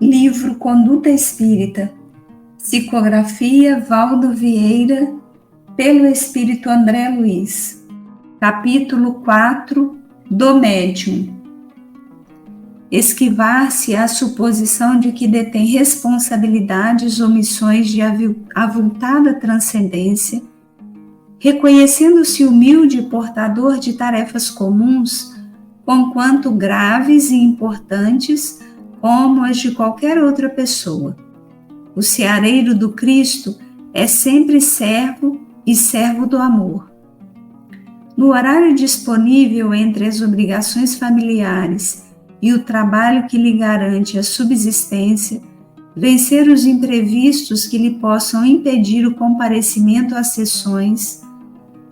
Livro Conduta Espírita, psicografia Valdo Vieira, pelo Espírito André Luiz, capítulo 4, do médium. Esquivar-se à suposição de que detém responsabilidades ou missões de avultada transcendência, reconhecendo-se humilde e portador de tarefas comuns, conquanto graves e importantes como as de qualquer outra pessoa. O seareiro do Cristo é sempre servo e servo do amor. No horário disponível entre as obrigações familiares e o trabalho que lhe garante a subsistência, vencer os imprevistos que lhe possam impedir o comparecimento às sessões,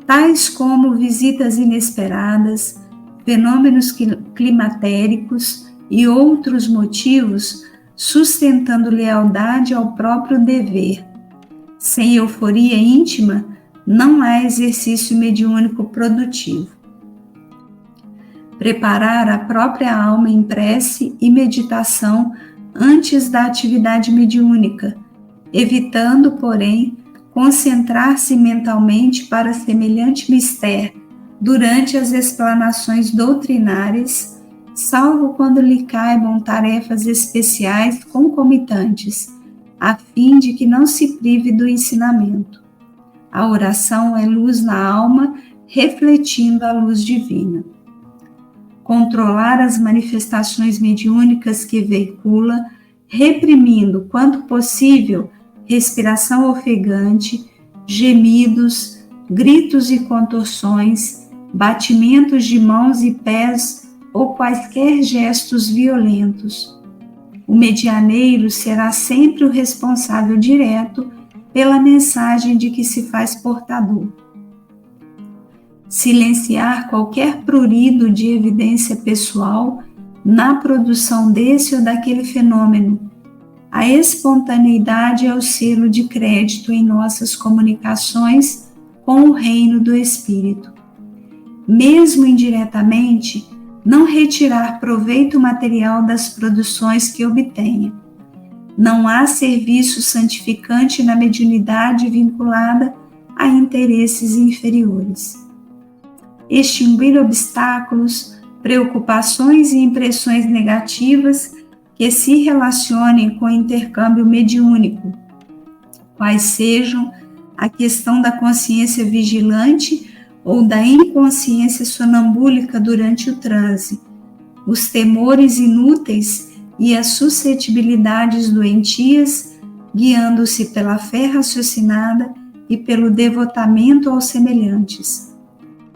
tais como visitas inesperadas, fenômenos climatéricos e outros motivos, sustentando lealdade ao próprio dever. Sem euforia íntima, não há exercício mediúnico produtivo. Preparar a própria alma em prece e meditação antes da atividade mediúnica, evitando, porém, concentrar-se mentalmente para semelhante mistério durante as explanações doutrinárias, salvo quando lhe caibam tarefas especiais concomitantes, a fim de que não se prive do ensinamento. A oração é luz na alma, refletindo a luz divina. Controlar as manifestações mediúnicas que veicula, reprimindo, quanto possível, respiração ofegante, gemidos, gritos e contorções, batimentos de mãos e pés ou quaisquer gestos violentos. O medianeiro será sempre o responsável direto pela mensagem de que se faz portador. Silenciar qualquer prurido de evidência pessoal na produção desse ou daquele fenômeno. A espontaneidade é o selo de crédito em nossas comunicações com o reino do Espírito. Mesmo indiretamente, não retirar proveito material das produções que obtenha. Não há serviço santificante na mediunidade vinculada a interesses inferiores. Extinguir obstáculos, preocupações e impressões negativas que se relacionem com o intercâmbio mediúnico, quais sejam a questão da consciência vigilante ou da inconsciência sonambúlica durante o transe, os temores inúteis e as suscetibilidades doentias, guiando-se pela fé raciocinada e pelo devotamento aos semelhantes.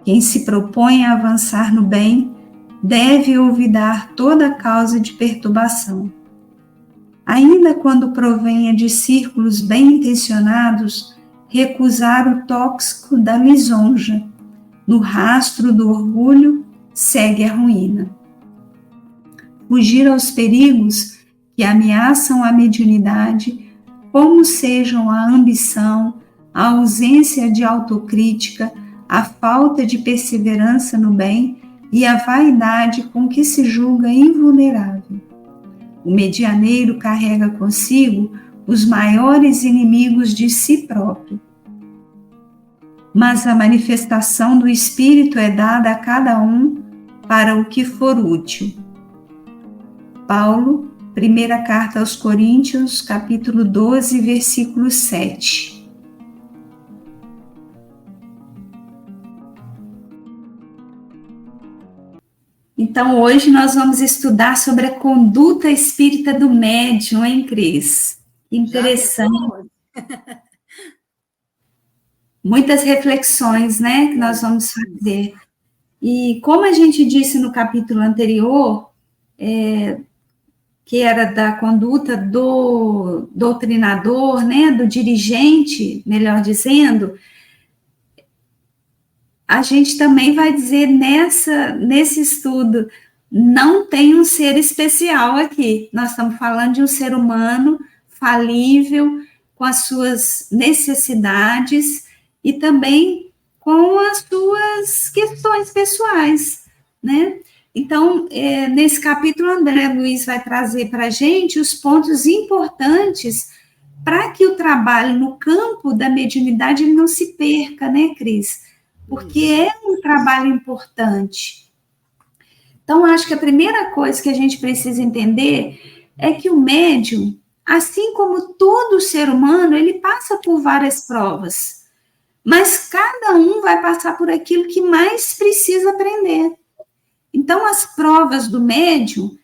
Quem se propõe a avançar no bem deve olvidar toda causa de perturbação. Ainda quando provenha de círculos bem intencionados, recusar o tóxico da lisonja. No rastro do orgulho, segue a ruína. Fugir aos perigos que ameaçam a mediunidade, como sejam a ambição, a ausência de autocrítica, a falta de perseverança no bem e a vaidade com que se julga invulnerável. O medianeiro carrega consigo os maiores inimigos de si próprio. Mas a manifestação do Espírito é dada a cada um para o que for útil. Paulo, primeira carta aos Coríntios, capítulo 12, versículo 7. Então, hoje nós vamos estudar sobre a conduta espírita do médium, hein, Cris? Interessante. Muitas reflexões, né, que nós vamos fazer. E como a gente disse no capítulo anterior, que era da conduta do doutrinador, né, do dirigente, melhor dizendo, a gente também vai dizer nesse estudo, não tem um ser especial aqui. Nós estamos falando de um ser humano falível, com as suas necessidades e também com as suas questões pessoais, né? Então, nesse capítulo, André Luiz vai trazer para a gente os pontos importantes para que o trabalho no campo da mediunidade ele não se perca, né, Cris? Porque é um trabalho importante. Então, acho que a primeira coisa que a gente precisa entender é que o médium, assim como todo ser humano, ele passa por várias provas, mas cada um vai passar por aquilo que mais precisa aprender. Então, as provas do médium,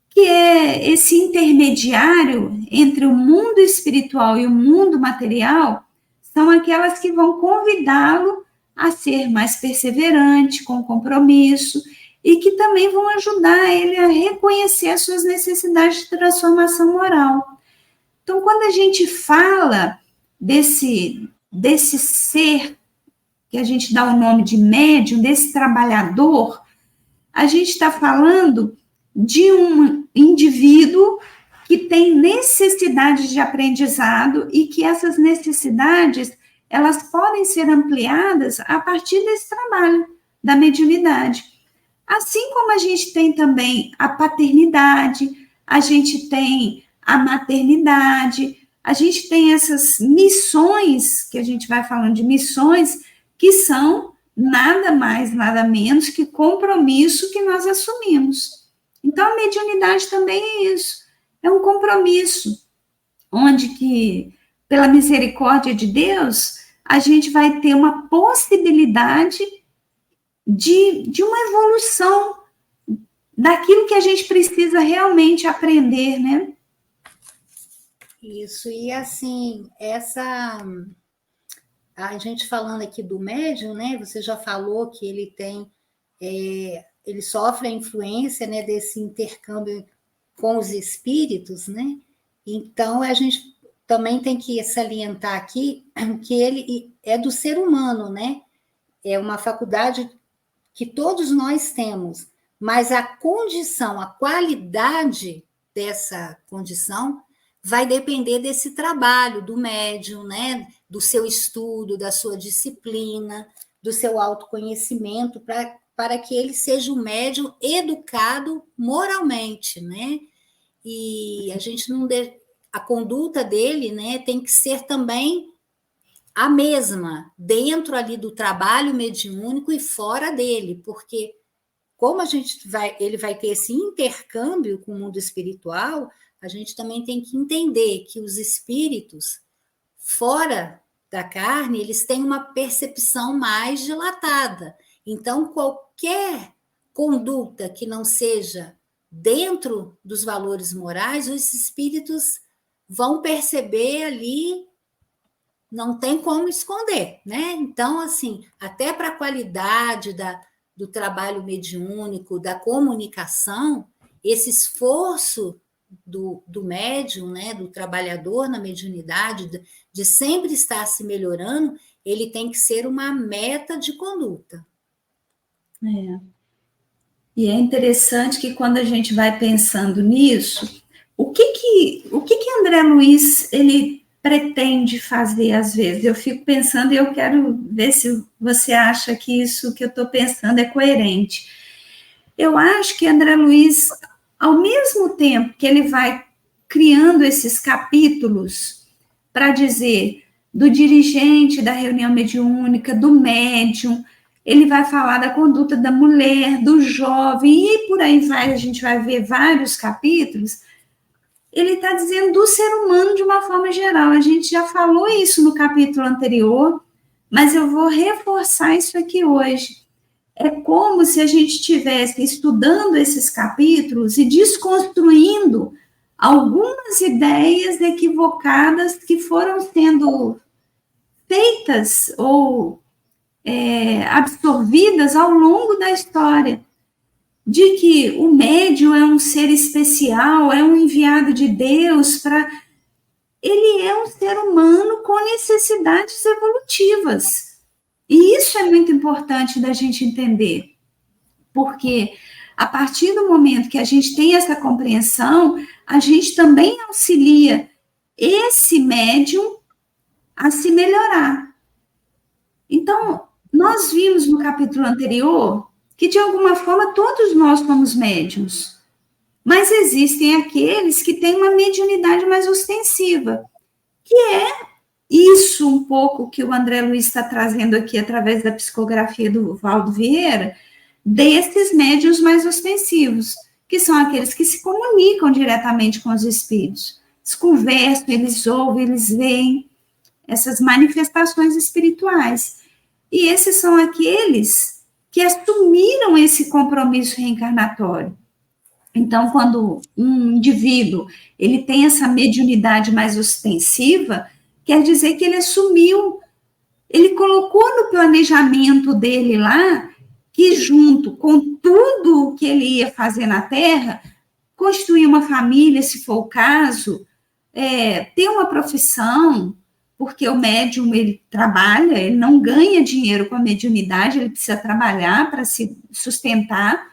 que é esse intermediário entre o mundo espiritual e o mundo material, são aquelas que vão convidá-lo a ser mais perseverante, com compromisso, e que também vão ajudar ele a reconhecer as suas necessidades de transformação moral. Então, quando a gente fala desse ser, que a gente dá o nome de médium, desse trabalhador, a gente está falando de um indivíduo que tem necessidades de aprendizado e que essas necessidades elas podem ser ampliadas a partir desse trabalho da mediunidade. Assim como a gente tem também a paternidade, a gente tem a maternidade, a gente tem essas missões, que a gente vai falando de missões, que são nada mais, nada menos que compromisso que nós assumimos. Então, a mediunidade também é isso, é um compromisso, onde que, pela misericórdia de Deus, a gente vai ter uma possibilidade de uma evolução daquilo que a gente precisa realmente aprender, né? Isso, e assim, a gente falando aqui do médium, né? Você já falou que ele tem, ele sofre a influência, né, desse intercâmbio com os espíritos, né? Então a gente também tem que salientar aqui que ele é do ser humano, né? É uma faculdade que todos nós temos, mas a condição, a qualidade dessa condição vai depender desse trabalho do médium, né? Do seu estudo, da sua disciplina, do seu autoconhecimento, para que ele seja um médium educado moralmente, né? E a gente não a conduta dele, né, tem que ser também a mesma dentro ali do trabalho mediúnico e fora dele, porque como ele vai ter esse intercâmbio com o mundo espiritual, a gente também tem que entender que os espíritos fora da carne, eles têm uma percepção mais dilatada. Então, qualquer conduta que não seja dentro dos valores morais, os espíritos vão perceber ali, não tem como esconder, né? Então, assim, até para a qualidade do trabalho mediúnico, da comunicação, esse esforço do médium, né, do trabalhador na mediunidade, de sempre estar se melhorando, ele tem que ser uma meta de conduta. E é interessante que quando a gente vai pensando nisso, o que André Luiz ele pretende fazer às vezes? Eu fico pensando e eu quero ver se você acha que isso que eu estou pensando é coerente. Eu acho que André Luiz, ao mesmo tempo que ele vai criando esses capítulos para dizer do dirigente da reunião mediúnica, do médium, ele vai falar da conduta da mulher, do jovem, e por aí vai, a gente vai ver vários capítulos. Ele está dizendo do ser humano de uma forma geral. A gente já falou isso no capítulo anterior, mas eu vou reforçar isso aqui hoje. É como se a gente estivesse estudando esses capítulos e desconstruindo algumas ideias equivocadas que foram sendo feitas ou absorvidas ao longo da história, de que o médium é um ser especial, é um enviado de Deus para... Ele é um ser humano com necessidades evolutivas. E isso é muito importante da gente entender, porque a partir do momento que a gente tem essa compreensão, a gente também auxilia esse médium a se melhorar. Então, nós vimos no capítulo anterior que, de alguma forma, todos nós somos médiums. Mas existem aqueles que têm uma mediunidade mais ostensiva, que é isso um pouco que o André Luiz está trazendo aqui através da psicografia do Valdo Vieira, desses médiuns mais ostensivos, que são aqueles que se comunicam diretamente com os espíritos. Eles conversam, eles ouvem, eles veem essas manifestações espirituais. E esses são aqueles que assumiram esse compromisso reencarnatório. Então, quando um indivíduo ele tem essa mediunidade mais ostensiva, quer dizer que ele assumiu, ele colocou no planejamento dele lá, que junto com tudo o que ele ia fazer na Terra, construir uma família, se for o caso, ter uma profissão, porque o médium, ele trabalha, ele não ganha dinheiro com a mediunidade, ele precisa trabalhar para se sustentar.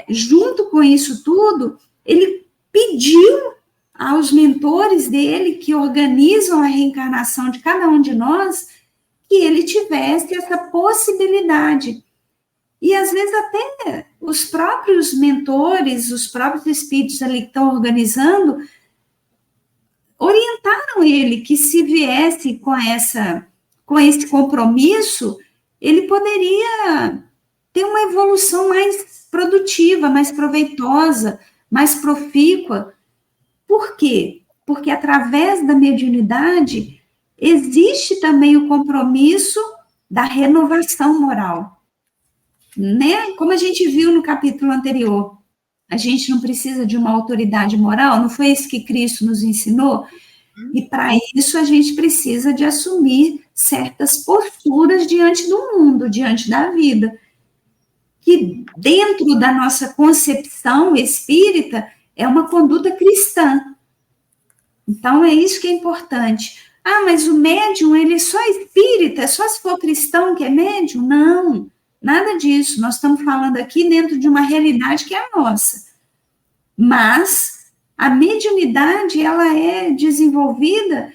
Junto com isso tudo, ele pediu aos mentores dele, que organizam a reencarnação de cada um de nós, que ele tivesse essa possibilidade. E, às vezes, até os próprios mentores, os próprios espíritos ali que estão organizando, orientaram ele que, se viesse com esse compromisso, ele poderia ter uma evolução mais produtiva, mais proveitosa, mais profícua. Por quê? Porque através da mediunidade existe também o compromisso da renovação moral, né? Como a gente viu no capítulo anterior, a gente não precisa de uma autoridade moral, não foi isso que Cristo nos ensinou? E para isso a gente precisa de assumir certas posturas diante do mundo, diante da vida, que dentro da nossa concepção espírita é uma conduta cristã. Então, é isso que é importante. Ah, mas o médium, ele é só espírita, só se for cristão que é médium? Não, nada disso. Nós estamos falando aqui dentro de uma realidade que é a nossa. Mas a mediunidade, ela é desenvolvida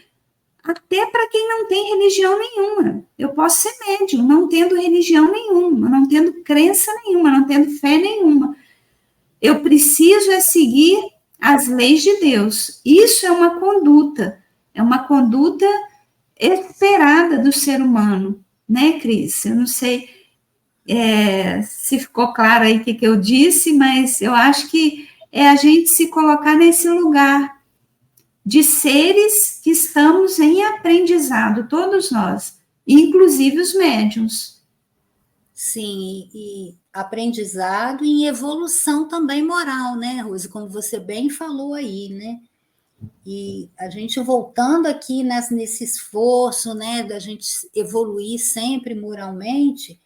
até para quem não tem religião nenhuma. Eu posso ser médium, não tendo religião nenhuma, não tendo crença nenhuma, não tendo fé nenhuma. Eu preciso seguir as leis de Deus. Isso é uma conduta esperada do ser humano, né, Cris? Eu não sei se ficou claro aí o que eu disse, mas eu acho que é a gente se colocar nesse lugar de seres que estamos em aprendizado, todos nós, inclusive os médiuns. Sim, e aprendizado e evolução também moral, né, Rose? Como você bem falou aí, né? E a gente voltando aqui nesse esforço, né, da gente evoluir sempre moralmente,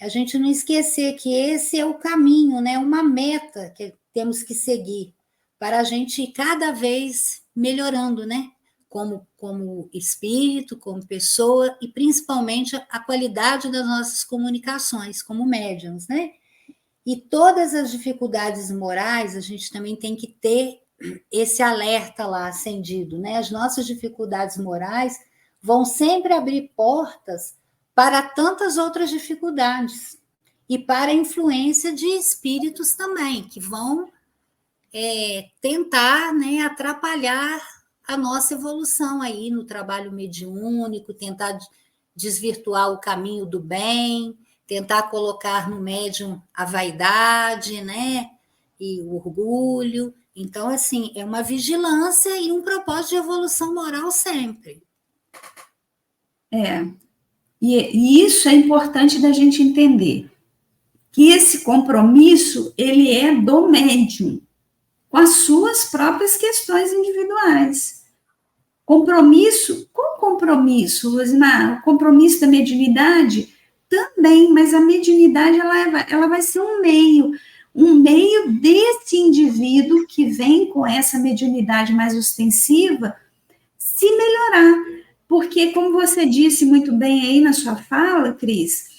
a gente não esquecer que esse é o caminho, né, uma meta que temos que seguir para a gente ir cada vez melhorando, né, como espírito, como pessoa, e principalmente a qualidade das nossas comunicações, como médiums, né? E todas as dificuldades morais, a gente também tem que ter esse alerta lá acendido, né? As nossas dificuldades morais vão sempre abrir portas para tantas outras dificuldades e para a influência de espíritos também, que vão tentar, né, atrapalhar a nossa evolução aí no trabalho mediúnico, tentar desvirtuar o caminho do bem, tentar colocar no médium a vaidade, né, e o orgulho. Então, assim, é uma vigilância e um propósito de evolução moral sempre. E isso é importante da gente entender, que esse compromisso, ele é do médium, com as suas próprias questões individuais. Compromisso, com compromisso, Rosimar, o compromisso da mediunidade também, mas a mediunidade ela vai ser um meio desse indivíduo que vem com essa mediunidade mais ostensiva se melhorar, porque, como você disse muito bem aí na sua fala, Cris,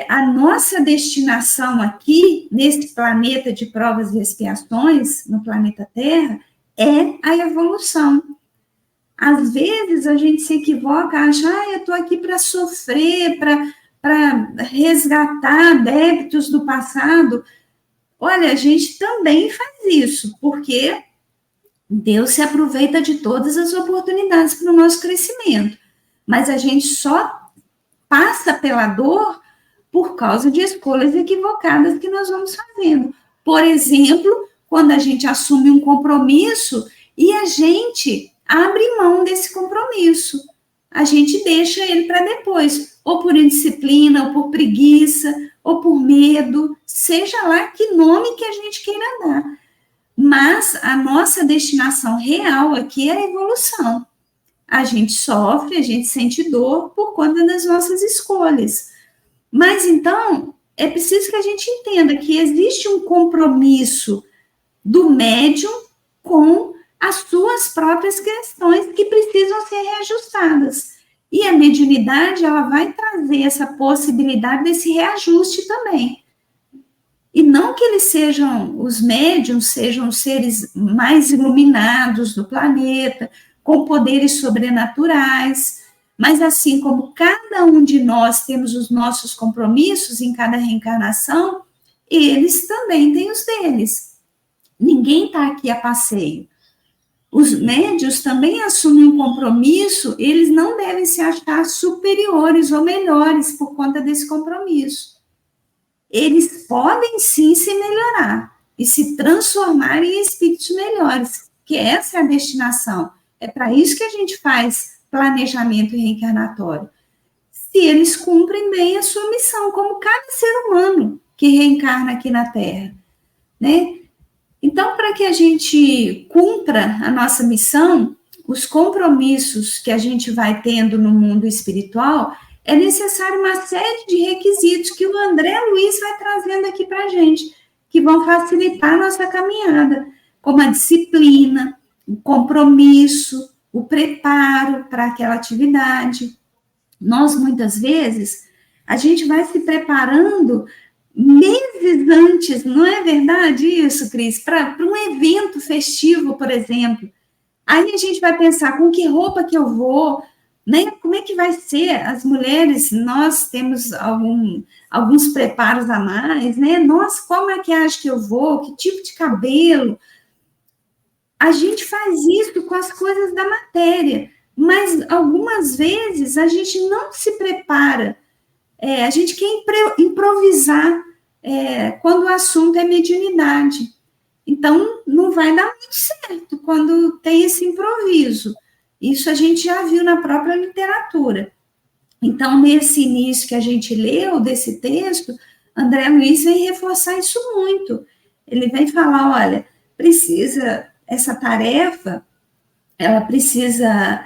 a nossa destinação aqui, nesse planeta de provas e expiações, no planeta Terra, é a evolução. Às vezes a gente se equivoca, acha, eu estou aqui para sofrer, para resgatar débitos do passado. Olha, a gente também faz isso, porque Deus se aproveita de todas as oportunidades para o nosso crescimento, mas a gente só passa pela dor por causa de escolhas equivocadas que nós vamos fazendo. Por exemplo, quando a gente assume um compromisso e a gente abre mão desse compromisso, a gente deixa ele para depois, ou por indisciplina, ou por preguiça, ou por medo, seja lá que nome que a gente queira dar. Mas a nossa destinação real aqui é a evolução. A gente sofre, a gente sente dor por conta das nossas escolhas. Mas então, é preciso que a gente entenda que existe um compromisso do médium com as suas próprias questões que precisam ser reajustadas. E a mediunidade, ela vai trazer essa possibilidade desse reajuste também. E não que eles sejam, os médiums sejam os seres mais iluminados do planeta, com poderes sobrenaturais, mas assim como cada um de nós temos os nossos compromissos em cada reencarnação, eles também têm os deles. Ninguém está aqui a passeio. Os médios também assumem um compromisso, eles não devem se achar superiores ou melhores por conta desse compromisso. Eles podem sim se melhorar e se transformar em espíritos melhores, que essa é a destinação. É para isso que a gente faz planejamento reencarnatório. Se eles cumprem bem a sua missão, como cada ser humano que reencarna aqui na Terra, né? Então, para que a gente cumpra a nossa missão, os compromissos que a gente vai tendo no mundo espiritual, é necessário uma série de requisitos que o André Luiz vai trazendo aqui para a gente, que vão facilitar a nossa caminhada, como a disciplina, o compromisso, o preparo para aquela atividade. Nós, muitas vezes, a gente vai se preparando meses antes, não é verdade isso, Cris? Para um evento festivo, por exemplo. Aí a gente vai pensar com que roupa que eu vou, né? Como é que vai ser? As mulheres, nós temos alguns preparos a mais, né? Nossa, qual maquiagem que eu vou? Que tipo de cabelo? A gente faz isso com as coisas da matéria, mas algumas vezes a gente não se prepara. A gente quer improvisar quando o assunto é mediunidade. Então, não vai dar muito certo quando tem esse improviso. Isso a gente já viu na própria literatura. Então, nesse início que a gente leu desse texto, André Luiz vem reforçar isso muito. Ele vem falar, olha, essa tarefa, ela precisa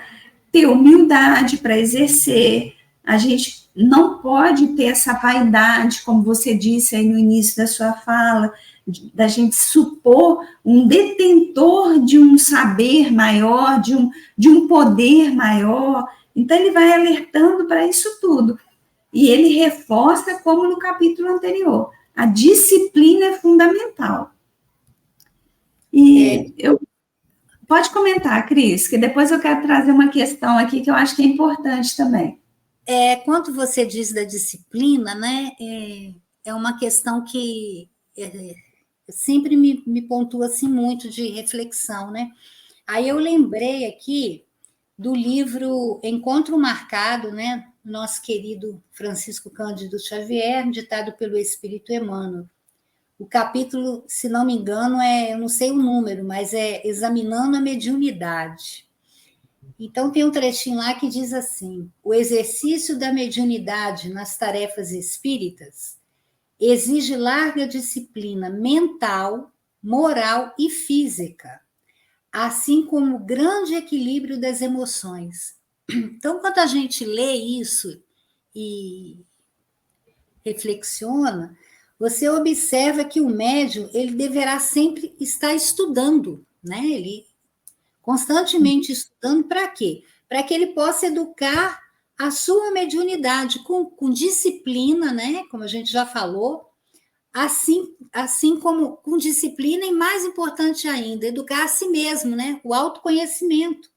ter humildade para exercer, a gente não pode ter essa vaidade, como você disse aí no início da sua fala, da gente supor um detentor de um saber maior, de um poder maior. Então, ele vai alertando para isso tudo. E ele reforça, como no capítulo anterior, a disciplina é fundamental. Pode comentar, Cris, que depois eu quero trazer uma questão aqui que eu acho que é importante também. Quando você diz da disciplina, né, é uma questão que sempre me pontua assim, muito de reflexão, né? Aí eu lembrei aqui do livro Encontro Marcado, né, nosso querido Francisco Cândido Xavier, ditado pelo Espírito Emmanuel. O capítulo, se não me engano, eu não sei o número, mas é Examinando a Mediunidade. Então, tem um trechinho lá que diz assim: o exercício da mediunidade nas tarefas espíritas exige larga disciplina mental, moral e física, assim como grande equilíbrio das emoções. Então, quando a gente lê isso e reflexiona, você observa que o médium, ele deverá sempre estar estudando, né? Ele constantemente estudando para quê? Para que ele possa educar a sua mediunidade com disciplina, né? Como a gente já falou, assim como com disciplina e, mais importante ainda, educar a si mesmo, né? O autoconhecimento.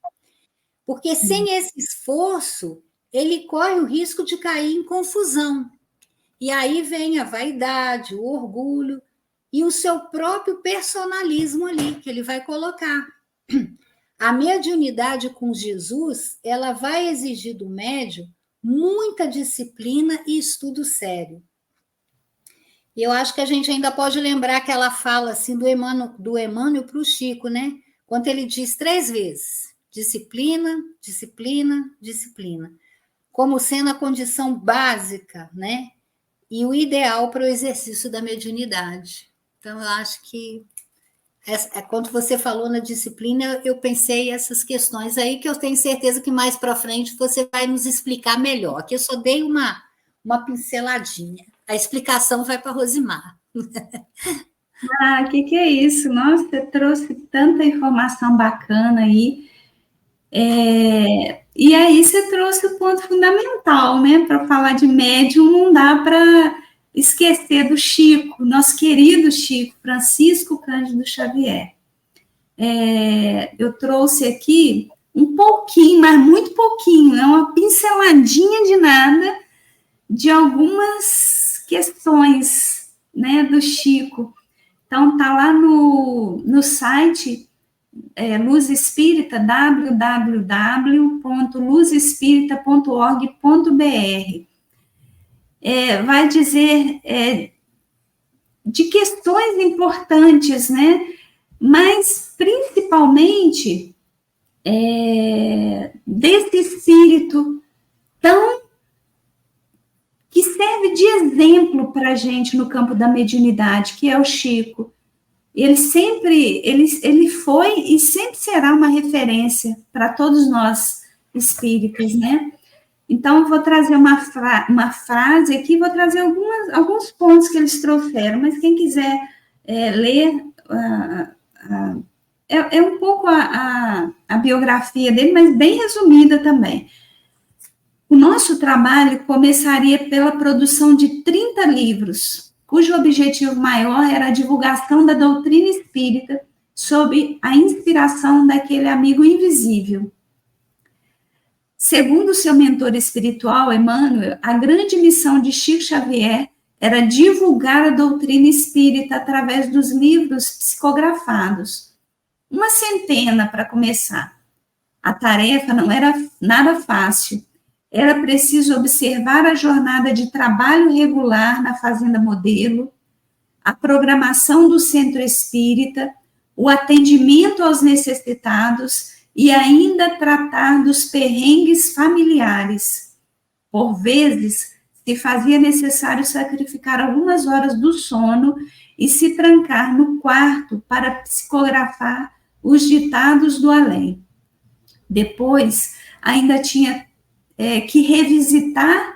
Porque sem esse esforço, ele corre o risco de cair em confusão. E aí vem a vaidade, o orgulho e o seu próprio personalismo ali, que ele vai colocar. A mediunidade com Jesus, ela vai exigir do médium muita disciplina e estudo sério. E eu acho que a gente ainda pode lembrar que ela fala assim do Emmanuel para o Chico, né? Quando ele diz 3 vezes: disciplina, disciplina, disciplina, como sendo a condição básica, né? E o ideal para o exercício da mediunidade. Então, eu acho que quando você falou na disciplina, eu pensei essas questões aí que eu tenho certeza que mais para frente você vai nos explicar melhor. Aqui eu só dei uma pinceladinha. A explicação vai para a Rosimar. Ah, que é isso? Nossa, você trouxe tanta informação bacana aí. E aí você trouxe o ponto fundamental, né? Para falar de médium, não dá para esquecer do Chico, nosso querido Chico, Francisco Cândido Xavier. Eu trouxe aqui um pouquinho, mas muito pouquinho, é uma pinceladinha de nada de algumas questões, né, do Chico. Então, tá lá no site Luz Espírita, www.luzespírita.org.br. Vai dizer de questões importantes, né? Mas, principalmente, desse espírito que serve de exemplo para a gente no campo da mediunidade, que é o Chico. Ele foi e sempre será uma referência para todos nós espíritas, né? Então, eu vou trazer uma frase aqui, vou trazer alguns pontos que eles trouxeram, mas quem quiser ler, é um pouco a biografia dele, mas bem resumida também. O nosso trabalho começaria pela produção de 30 livros, cujo objetivo maior era a divulgação da doutrina espírita sob a inspiração daquele amigo invisível. Segundo seu mentor espiritual, Emmanuel, a grande missão de Chico Xavier era divulgar a doutrina espírita através dos livros psicografados. 100 para começar. A tarefa não era nada fácil. Era preciso observar a jornada de trabalho regular na Fazenda Modelo, a programação do centro espírita, o atendimento aos necessitados e ainda tratar dos perrengues familiares. Por vezes, se fazia necessário sacrificar algumas horas do sono e se trancar no quarto para psicografar os ditados do além. Depois, ainda tinha que revisar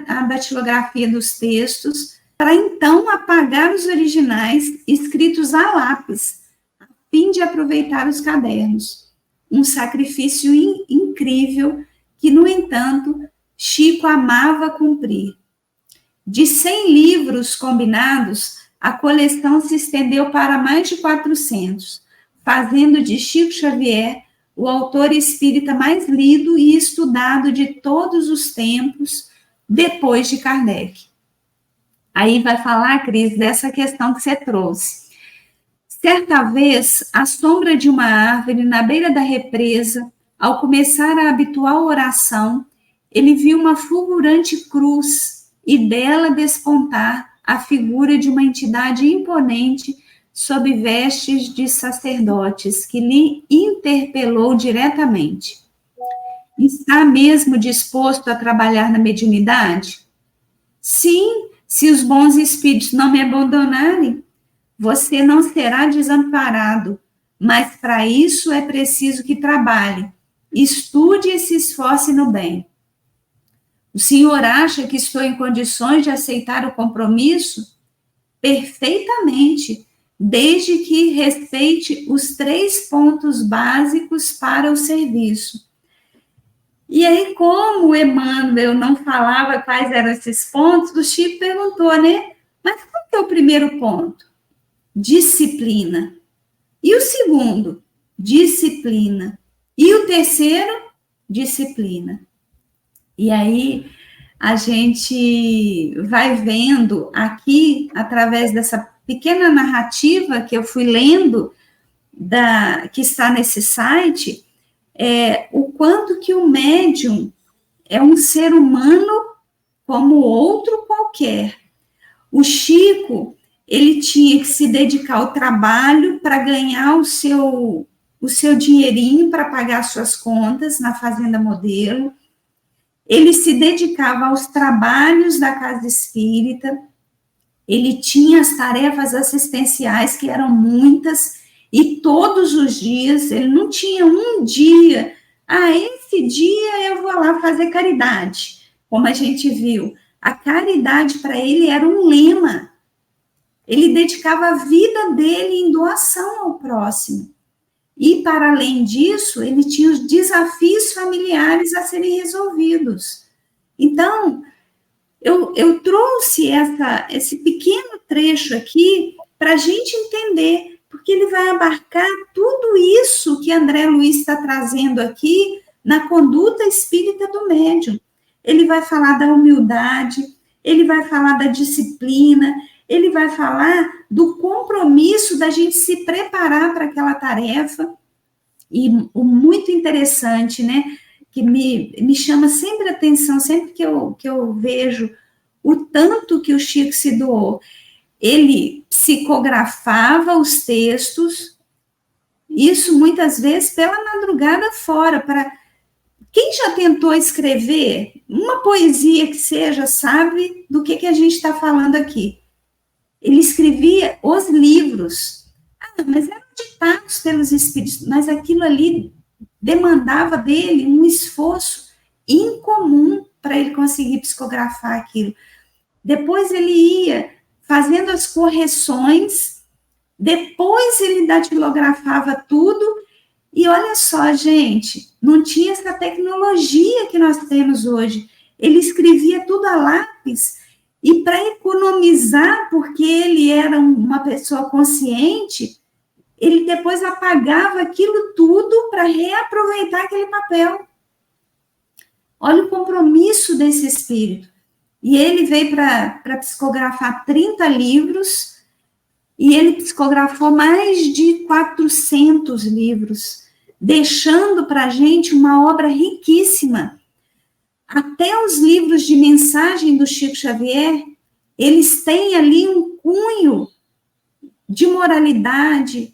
a datilografia dos textos para então apagar os originais escritos a lápis, a fim de aproveitar os cadernos. Um sacrifício incrível que, no entanto, Chico amava cumprir. De 100 livros combinados, a coleção se estendeu para mais de 400, fazendo de Chico Xavier o autor espírita mais lido e estudado de todos os tempos, depois de Kardec. Aí vai falar, Cris, dessa questão que você trouxe. Certa vez, à sombra de uma árvore, na beira da represa, ao começar a habitual oração, ele viu uma fulgurante cruz e dela despontar a figura de uma entidade imponente sob vestes de sacerdotes, que lhe interpelou diretamente. Está mesmo disposto a trabalhar na mediunidade? Sim, se os bons espíritos não me abandonarem, você não será desamparado, mas para isso é preciso que trabalhe, estude e se esforce no bem. O senhor acha que estou em condições de aceitar o compromisso? Perfeitamente, desde que respeite os 3 pontos básicos para o serviço. E aí, como o Emmanuel não falava quais eram esses pontos, o Chico perguntou, né? Mas qual que é o primeiro ponto? Disciplina. E o segundo? Disciplina. E o terceiro, disciplina. E aí a gente vai vendo aqui, através dessa pequena narrativa que eu fui lendo, que está nesse site, o quanto que o médium é um ser humano como outro qualquer. O Chico, ele tinha que se dedicar ao trabalho para ganhar o seu dinheirinho para pagar suas contas na Fazenda Modelo. Ele se dedicava aos trabalhos da casa espírita, ele tinha as tarefas assistenciais, que eram muitas, e todos os dias, ele não tinha um dia, esse dia eu vou lá fazer caridade, como a gente viu. A caridade para ele era um lema. Ele dedicava a vida dele em doação ao próximo. E, para além disso, ele tinha os desafios familiares a serem resolvidos. Então, eu trouxe esse pequeno trecho aqui para a gente entender, porque ele vai abarcar tudo isso que André Luiz está trazendo aqui na conduta espírita do médium. Ele vai falar da humildade, ele vai falar da disciplina, ele vai falar do compromisso da gente se preparar para aquela tarefa. E o muito interessante, né, que me chama sempre a atenção, sempre que eu vejo o tanto que o Chico se doou. Ele psicografava os textos, isso muitas vezes pela madrugada fora, para quem já tentou escrever uma poesia que seja, sabe do que a gente está falando aqui. Ele escrevia os livros. Mas eram ditados pelos espíritos, mas aquilo ali demandava dele um esforço incomum para ele conseguir psicografar aquilo. Depois ele ia fazendo as correções, depois ele datilografava tudo, e olha só, gente, não tinha essa tecnologia que nós temos hoje. Ele escrevia tudo a lápis, e para economizar, porque ele era uma pessoa consciente, ele depois apagava aquilo tudo para reaproveitar aquele papel. Olha o compromisso desse espírito. E ele veio para psicografar 30 livros, e ele psicografou mais de 400 livros, deixando para a gente uma obra riquíssima. Até os livros de mensagem do Chico Xavier, eles têm ali um cunho de moralidade,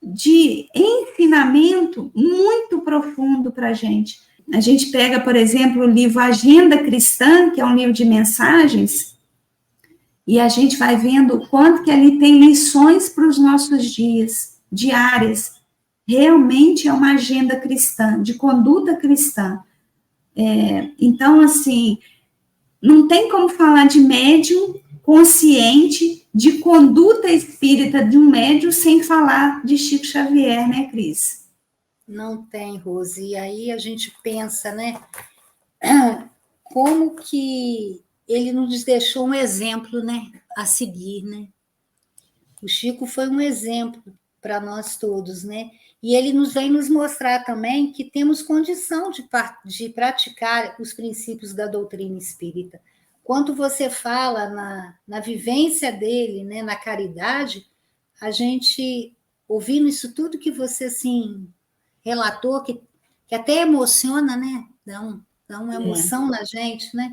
de ensinamento muito profundo para a gente. A gente pega, por exemplo, o livro Agenda Cristã, que é um livro de mensagens, e a gente vai vendo o quanto que ali tem lições para os nossos dias, diárias. Realmente é uma agenda cristã, de conduta cristã. Então, assim, não tem como falar de médium consciente, de conduta espírita de um médium, sem falar de Chico Xavier, né, Cris? Não tem, Rose. E aí a gente pensa, né, como que ele nos deixou um exemplo, né, a seguir, né? O Chico foi um exemplo para nós todos, né? E ele vem nos mostrar também que temos condição de praticar os princípios da doutrina espírita. Quando você fala na vivência dele, né, na caridade, a gente, ouvindo isso tudo que você, assim, relatou, que até emociona, né? Dá uma emoção na gente, né?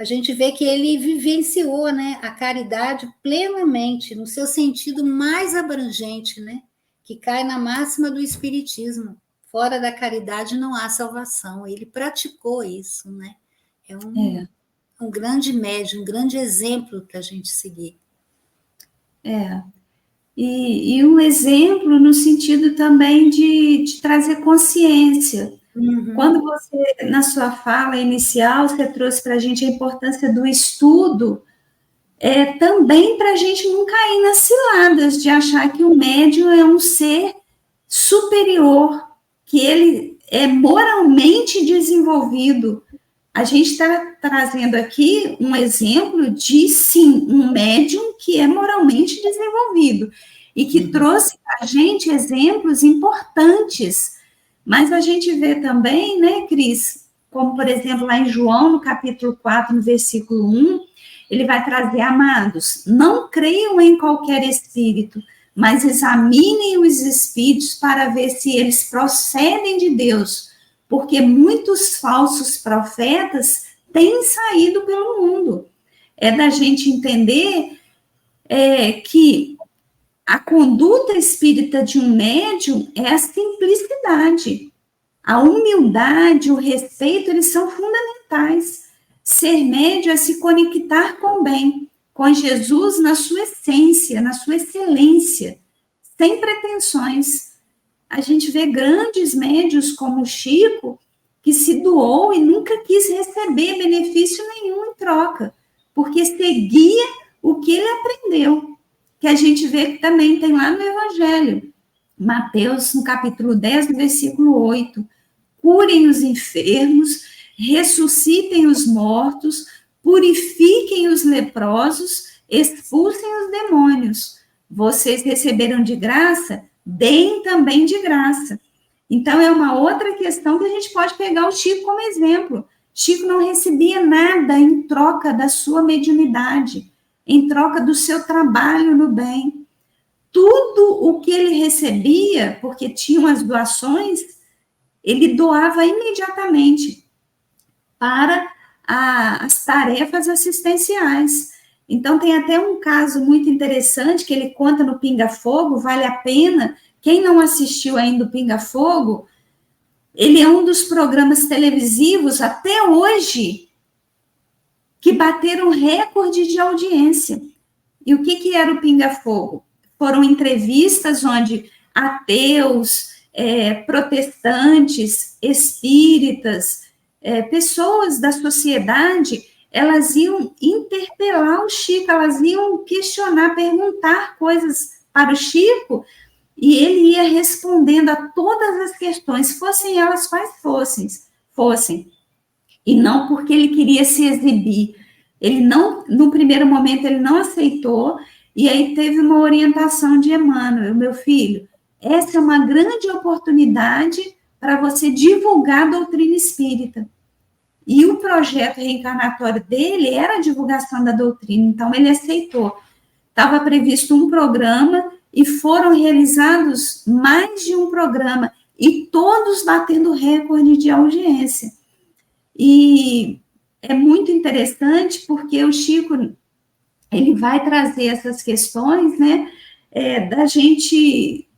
A gente vê que ele vivenciou, né, a caridade plenamente, no seu sentido mais abrangente, né? Que cai na máxima do espiritismo. Fora da caridade não há salvação. Ele praticou isso, né? É um grande médium, um grande exemplo para a gente seguir. E um exemplo no sentido também de trazer consciência. Uhum. Quando você, na sua fala inicial, você trouxe para a gente a importância do estudo, também para a gente não cair nas ciladas de achar que o médium é um ser superior, que ele é moralmente desenvolvido. A gente está trazendo aqui um exemplo de, sim, um médium que é moralmente desenvolvido e que trouxe para a gente exemplos importantes, Mas a gente vê também, né, Cris, como, por exemplo, lá em João, no capítulo 4, no versículo 1, ele vai trazer: amados, não creiam em qualquer espírito, mas examinem os espíritos para ver se eles procedem de Deus, porque muitos falsos profetas têm saído pelo mundo. É da gente entender que a conduta espírita de um médium é a simplicidade. A humildade, o respeito, eles são fundamentais. Ser médio é se conectar com o bem, com Jesus na sua essência, na sua excelência, sem pretensões. A gente vê grandes médios como o Chico, que se doou e nunca quis receber benefício nenhum em troca, porque seguia o que ele aprendeu, que a gente vê que também tem lá no Evangelho. Mateus, no capítulo 10, no versículo 8. Curem os enfermos, ressuscitem os mortos, purifiquem os leprosos, expulsem os demônios. Vocês receberam de graça, deem também de graça. Então, é uma outra questão que a gente pode pegar o Chico como exemplo. Chico não recebia nada em troca da sua mediunidade, em troca do seu trabalho no bem. Tudo o que ele recebia, porque tinham as doações, ele doava imediatamente para as tarefas assistenciais. Então, tem até um caso muito interessante que ele conta no Pinga Fogo, vale a pena. Quem não assistiu ainda o Pinga Fogo, ele é um dos programas televisivos, até hoje, que bateram recorde de audiência. E o que era o Pinga Fogo? Foram entrevistas onde ateus, protestantes, espíritas, pessoas da sociedade, elas iam interpelar o Chico, elas iam questionar, perguntar coisas para o Chico, e ele ia respondendo a todas as questões, fossem elas quais fossem. E não porque ele queria se exibir. Ele não, no primeiro momento, ele não aceitou, e aí teve uma orientação de Emmanuel: meu filho, essa é uma grande oportunidade para você divulgar a doutrina espírita. E o projeto reencarnatório dele era a divulgação da doutrina, então ele aceitou. Estava previsto um programa e foram realizados mais de um programa, e todos batendo recorde de audiência. E é muito interessante porque o Chico, ele vai trazer essas questões, né, da gente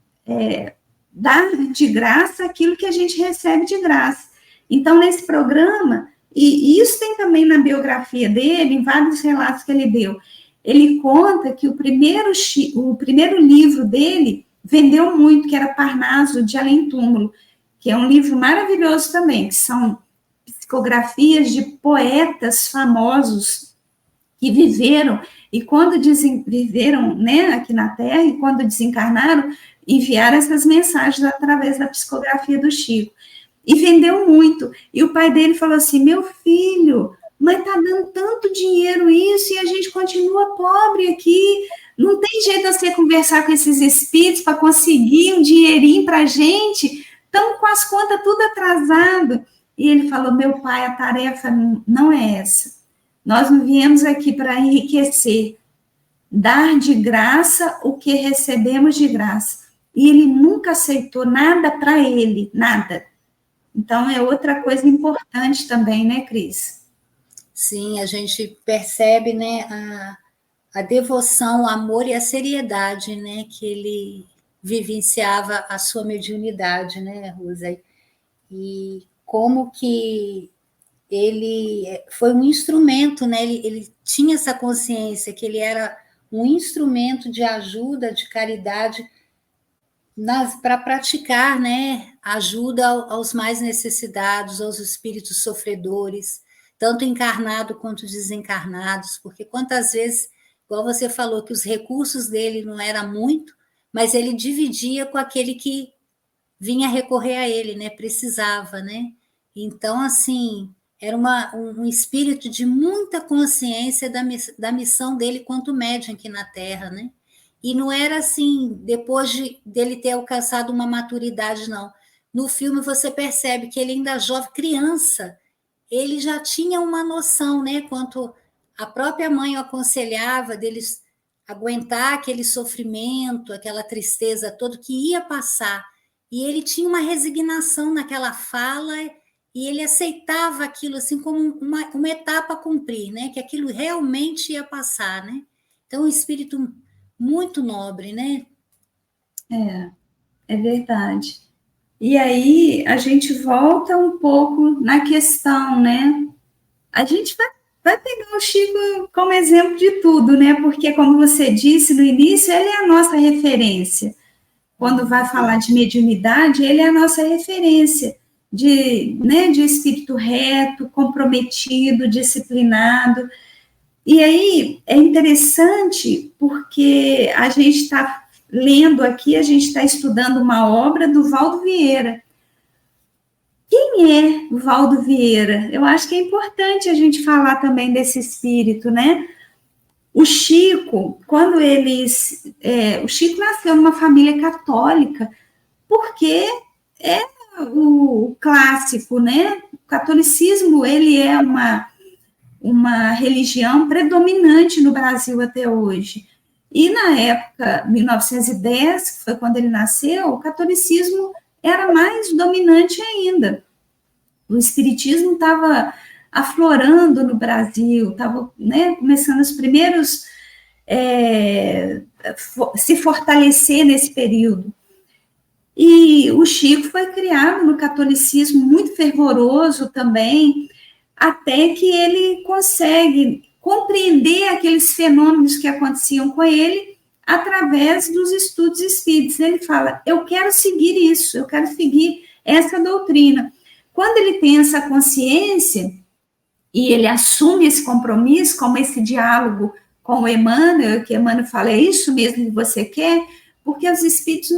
dar de graça aquilo que a gente recebe de graça. Então, nesse programa, e isso tem também na biografia dele, em vários relatos que ele deu, ele conta que o primeiro livro dele vendeu muito, que era Parnaso de Além Túmulo, que é um livro maravilhoso também, que são psicografias de poetas famosos que viveram, e quando viveram, né, aqui na Terra, e quando desencarnaram, enviaram essas mensagens através da psicografia do Chico. E vendeu muito. E o pai dele falou assim: meu filho, mas está dando tanto dinheiro isso, e a gente continua pobre aqui, não tem jeito de você conversar com esses espíritos para conseguir um dinheirinho para a gente, estamos com as contas tudo atrasado. E ele falou: meu pai, a tarefa não é essa. Nós não viemos aqui para enriquecer, dar de graça o que recebemos de graça. E ele nunca aceitou nada para ele, nada. Então, é outra coisa importante também, né, Cris? Sim, a gente percebe, né, a devoção, o amor e a seriedade, né, que ele vivenciava a sua mediunidade, né, Rosa? E como que ele foi um instrumento, né? Ele tinha essa consciência que ele era um instrumento de ajuda, de caridade, para praticar, né, ajuda aos mais necessitados, aos espíritos sofredores, tanto encarnados quanto desencarnados, porque quantas vezes, igual você falou, que os recursos dele não eram muito, mas ele dividia com aquele que vinha recorrer a ele, né, precisava, né? Então, assim, era um espírito de muita consciência da missão dele quanto médium aqui na Terra, né? E não era assim, depois dele ter alcançado uma maturidade, não. no filme você percebe que ele ainda jovem, criança, ele já tinha uma noção, né, quanto a própria mãe o aconselhava deles aguentar aquele sofrimento, aquela tristeza toda que ia passar. E ele tinha uma resignação naquela fala e ele aceitava aquilo assim como uma etapa a cumprir, né, que aquilo realmente ia passar, né? Então, um espírito muito nobre, né? É verdade. E aí a gente volta um pouco na questão, né? A gente vai pegar o Chico como exemplo de tudo, né? Porque, como você disse no início, ele é a nossa referência. Quando vai falar de mediunidade, ele é a nossa referência de espírito reto, comprometido, disciplinado. E aí é interessante porque a gente está lendo aqui, a gente está estudando uma obra do Valdo Vieira. Quem é o Valdo Vieira? Eu acho que é importante a gente falar também desse espírito, né? O Chico, o Chico nasceu numa família católica, porque é o clássico, né? O catolicismo, ele é uma religião predominante no Brasil até hoje. E na época, 1910, que foi quando ele nasceu, o catolicismo era mais dominante ainda. O espiritismo estava aflorando no Brasil, estava, né, começando os primeiros se fortalecer nesse período. E o Chico foi criado no catolicismo muito fervoroso também, até que ele consegue compreender aqueles fenômenos que aconteciam com ele através dos estudos espíritas. Ele fala, eu quero seguir isso, eu quero seguir essa doutrina. Quando ele tem essa consciência e ele assume esse compromisso, como esse diálogo com o Emmanuel, que Emmanuel fala, é isso mesmo que você quer? Porque os espíritos,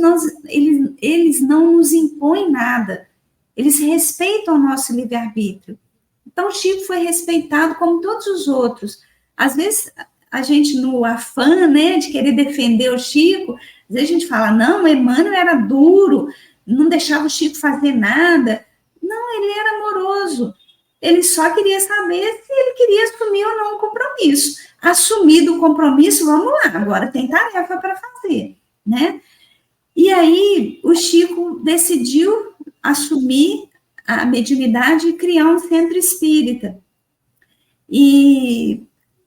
eles não nos impõem nada, eles respeitam o nosso livre-arbítrio. Então, o Chico foi respeitado como todos os outros. Às vezes, a gente, no afã, né, de querer defender o Chico, às vezes a gente fala, não, o Emmanuel era duro, não deixava o Chico fazer nada. Não, ele era amoroso. Ele só queria saber se ele queria assumir ou não o compromisso. Assumido o compromisso, vamos lá, agora tem tarefa para fazer, né? E aí, o Chico decidiu assumir a mediunidade e criar um centro espírita. E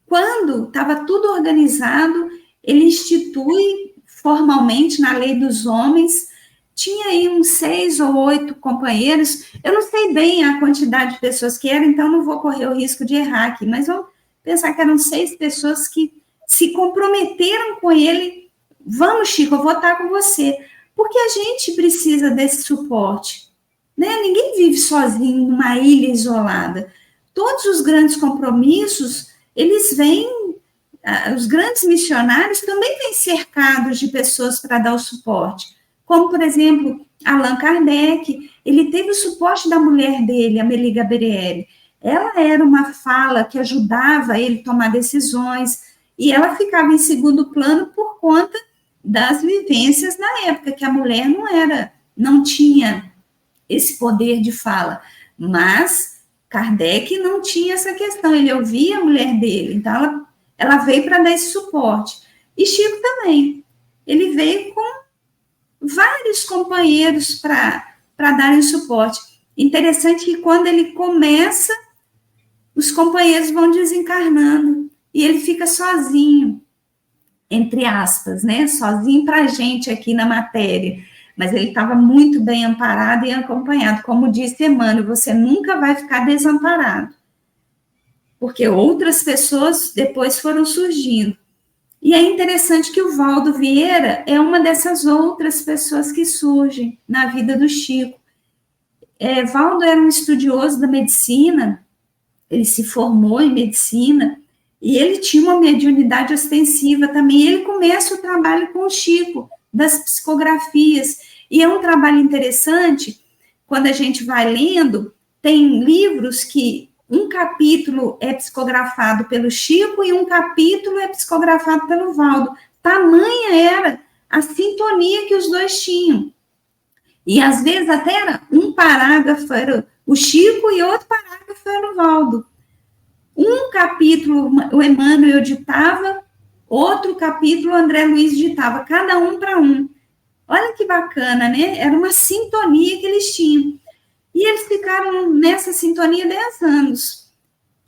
quando estava tudo organizado, ele institui formalmente na Lei dos Homens, tinha aí uns 6 ou 8 companheiros, eu não sei bem a quantidade de pessoas que eram, então não vou correr o risco de errar aqui, mas vamos pensar que eram 6 pessoas que se comprometeram com ele, vamos, Chico, eu vou estar com você, porque a gente precisa desse suporte, né? Ninguém vive sozinho numa ilha isolada. Todos os grandes compromissos, eles vêm, os grandes missionários também vêm cercados de pessoas para dar o suporte. Como, por exemplo, Allan Kardec, ele teve o suporte da mulher dele, Amélie Gabrielle. Ela era uma fala que ajudava ele a tomar decisões, e ela ficava em segundo plano por conta das vivências na época, que a mulher não tinha esse poder de fala. Mas Kardec não tinha essa questão, ele ouvia a mulher dele, então ela veio para dar esse suporte. E Chico também, ele veio com vários companheiros para darem suporte. Interessante que quando ele começa, os companheiros vão desencarnando e ele fica sozinho, entre aspas, né? Sozinho para a gente aqui na matéria. Mas ele estava muito bem amparado e acompanhado. Como disse Emmanuel, você nunca vai ficar desamparado, porque outras pessoas depois foram surgindo. E é interessante que o Valdo Vieira é uma dessas outras pessoas que surgem na vida do Chico. Valdo era um estudioso da medicina, ele se formou em medicina, e ele tinha uma mediunidade ostensiva também. E ele começa o trabalho com o Chico, das psicografias, e é um trabalho interessante, quando a gente vai lendo, tem livros que um capítulo é psicografado pelo Chico e um capítulo é psicografado pelo Valdo. Tamanha era a sintonia que os dois tinham. E às vezes até era um parágrafo era o Chico e outro parágrafo era o Valdo. Um capítulo o Emmanuel ditava, outro capítulo o André Luiz ditava, cada um para um. Olha que bacana, né? Era uma sintonia que eles tinham. E eles ficaram nessa sintonia 10 anos.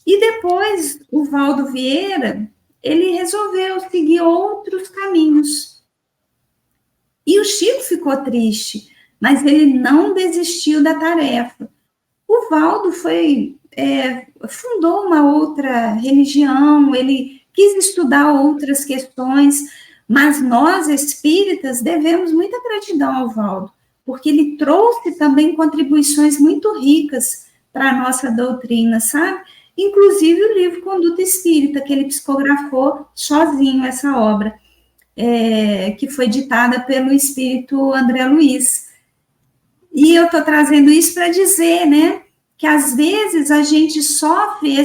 E depois, o Valdo Vieira, ele resolveu seguir outros caminhos. E o Chico ficou triste, mas ele não desistiu da tarefa. O Valdo fundou uma outra religião, ele quis estudar outras questões, mas nós, espíritas, devemos muita gratidão ao Valdo, porque ele trouxe também contribuições muito ricas para a nossa doutrina, sabe? Inclusive o livro Conduta Espírita, que ele psicografou sozinho, essa obra, que foi ditada pelo espírito André Luiz. E eu estou trazendo isso para dizer, né, que às vezes a gente sofre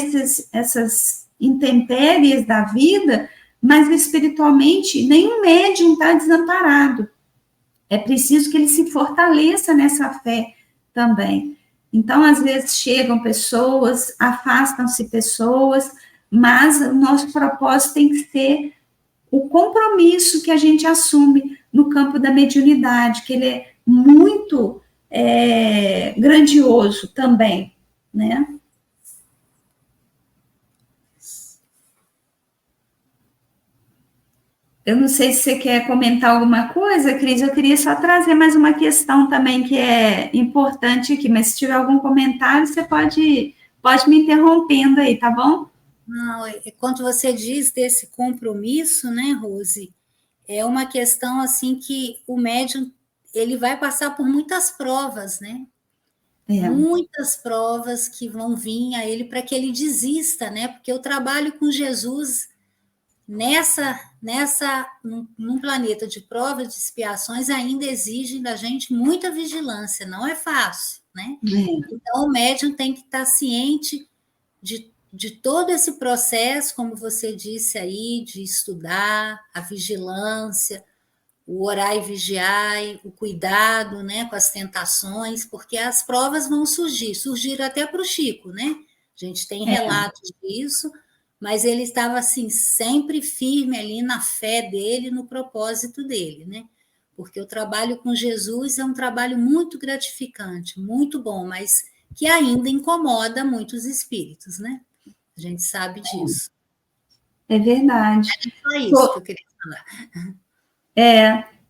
essas intempéries da vida, mas espiritualmente nenhum médium está desamparado. É preciso que ele se fortaleça nessa fé também. Então, às vezes chegam pessoas, afastam-se pessoas, mas o nosso propósito tem que ser o compromisso que a gente assume no campo da mediunidade, que ele é muito grandioso também, né? Eu não sei se você quer comentar alguma coisa, Cris, eu queria só trazer mais uma questão também que é importante aqui, mas se tiver algum comentário, você pode me interrompendo aí, tá bom? Não, quando você diz desse compromisso, né, Rose, é uma questão assim que o médium ele vai passar por muitas provas, né? Muitas provas que vão vir a ele para que ele desista, né? Porque o trabalho com Jesus num planeta de provas, de expiações, ainda exigem da gente muita vigilância, não é fácil, né? Então o médium tem que estar ciente de todo esse processo, como você disse aí, de estudar, a vigilância, o orar e vigiar, o cuidado, né, com as tentações, porque as provas vão surgiram até para o Chico, né? A gente tem relatos disso, mas ele estava assim sempre firme ali na fé dele, no propósito dele, né? Porque o trabalho com Jesus é um trabalho muito gratificante, muito bom, mas que ainda incomoda muitos espíritos, né? A gente sabe disso. É verdade. É só isso que eu queria falar.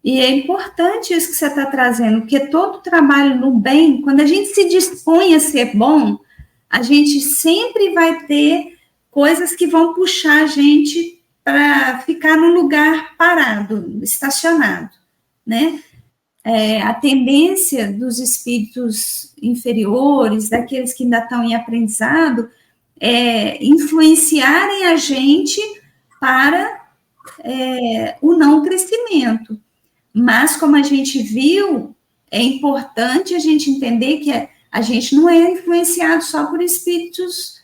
E é importante isso que você está trazendo, porque todo trabalho no bem, quando a gente se dispõe a ser bom, a gente sempre vai ter coisas que vão puxar a gente para ficar no lugar parado, estacionado, né? A tendência dos espíritos inferiores, daqueles que ainda estão em aprendizado, é influenciarem a gente para o não crescimento. Mas, como a gente viu, é importante a gente entender que a gente não é influenciado só por espíritos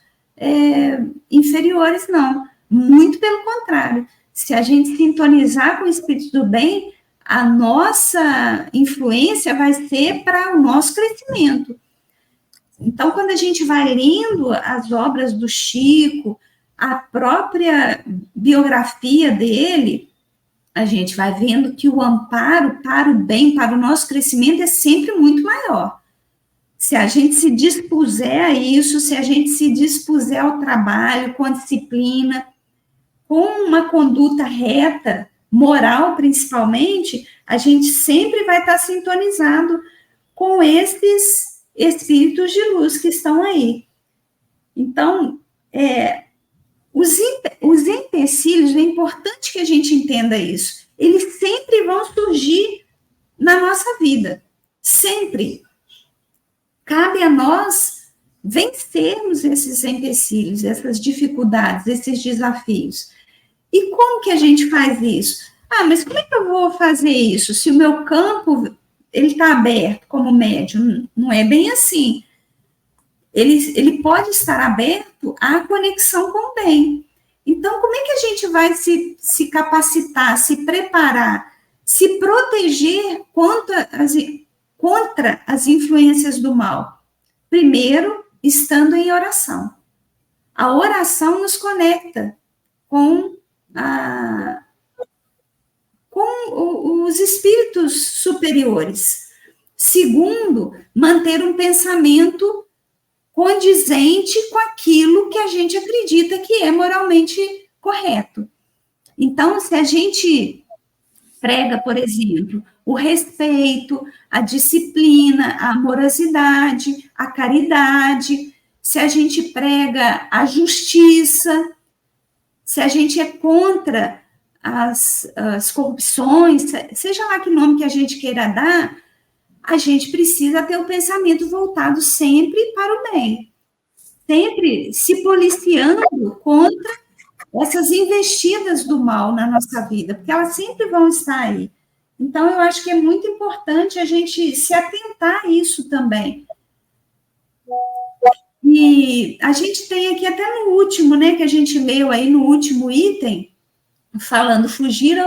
inferiores, não. Muito pelo contrário. Se a gente sintonizar com o espírito do bem, a nossa influência vai ser para o nosso crescimento. Então, quando a gente vai lendo as obras do Chico, a própria biografia dele, a gente vai vendo que o amparo para o bem, para o nosso crescimento, é sempre muito maior. Se a gente se dispuser a isso, se a gente se dispuser ao trabalho com disciplina, com uma conduta reta, moral principalmente, a gente sempre vai estar sintonizado com esses espíritos de luz que estão aí. Então, os empecilhos, é importante que a gente entenda isso, eles sempre vão surgir na nossa vida, sempre. Cabe a nós vencermos esses empecilhos, essas dificuldades, esses desafios. E como que a gente faz isso? Mas como é que eu vou fazer isso? Se o meu campo ele está aberto como médium, não é bem assim. Ele pode estar aberto à conexão com o bem. Então, como é que a gente vai se capacitar, se preparar, se proteger contra as influências do mal? Primeiro, estando em oração. A oração nos conecta com, os espíritos superiores. Segundo, manter um pensamento condizente com aquilo que a gente acredita que é moralmente correto. Então, se a gente prega, por exemplo, o respeito, a disciplina, a amorosidade, a caridade, se a gente prega a justiça, se a gente é contra as corrupções, seja lá que nome que a gente queira dar, a gente precisa ter o pensamento voltado sempre para o bem, sempre se policiando contra essas investidas do mal na nossa vida, porque elas sempre vão estar aí. Então, eu acho que é muito importante a gente se atentar a isso também. E a gente tem aqui até no último, né, que a gente leu aí no último item, falando fugir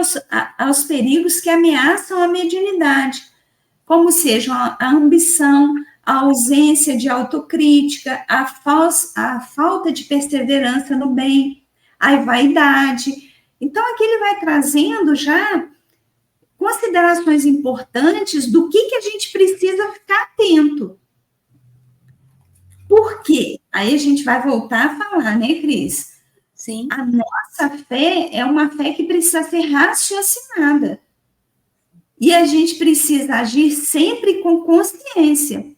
aos perigos que ameaçam a mediunidade, como sejam a ambição, a ausência de autocrítica, a falta de perseverança no bem, a vaidade. Então, aqui ele vai trazendo já considerações importantes do que a gente precisa ficar atento. Por quê? Aí a gente vai voltar a falar, né, Cris? Sim. A nossa fé é uma fé que precisa ser raciocinada. E a gente precisa agir sempre com consciência.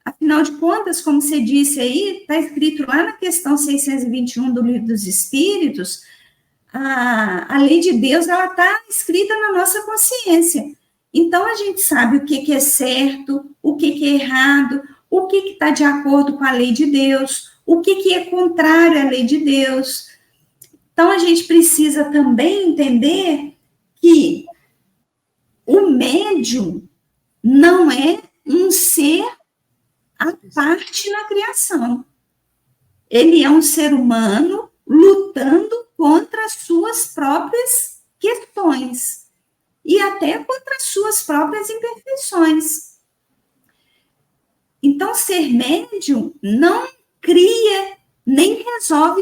Afinal de contas, como você disse aí, está escrito lá na questão 621 do Livro dos Espíritos, a lei de Deus, ela está escrita na nossa consciência. Então, a gente sabe o que é certo, o que é errado, o que está de acordo com a lei de Deus, o que é contrário à lei de Deus. Então, a gente precisa também entender que o médium não é um ser à parte na criação. Ele é um ser humano lutando contra as suas próprias questões e até contra as suas próprias imperfeições. Então, ser médium não cria nem resolve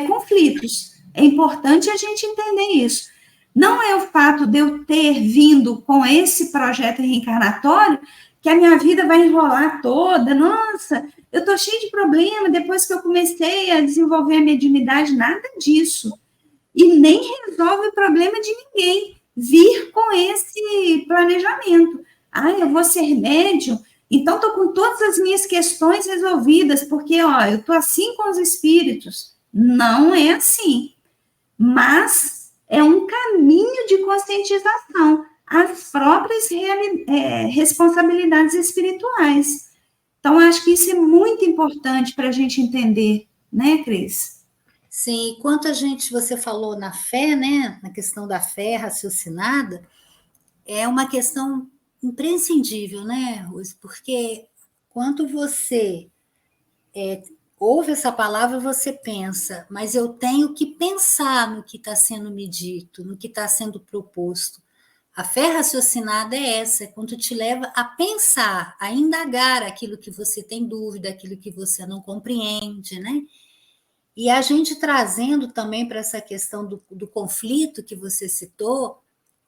conflitos. É importante a gente entender isso. Não é o fato de eu ter vindo com esse projeto reencarnatório que a minha vida vai enrolar toda. Nossa, eu estou cheia de problema depois que eu comecei a desenvolver a mediunidade, nada disso. E nem resolve o problema de ninguém vir com esse planejamento. Eu vou ser médium, então estou com todas as minhas questões resolvidas, porque eu estou assim com os espíritos. Não é assim. Mas é um caminho de conscientização às próprias responsabilidades espirituais. Então, acho que isso é muito importante para a gente entender, né, Cris? Sim, quanto a gente, você falou na fé, né, na questão da fé raciocinada, é uma questão imprescindível, né, Rose? Porque quando você ouve essa palavra, você pensa, mas eu tenho que pensar no que está sendo me dito, no que está sendo proposto. A fé raciocinada é essa, é quando te leva a pensar, a indagar aquilo que você tem dúvida, aquilo que você não compreende, né? E a gente trazendo também para essa questão do conflito que você citou,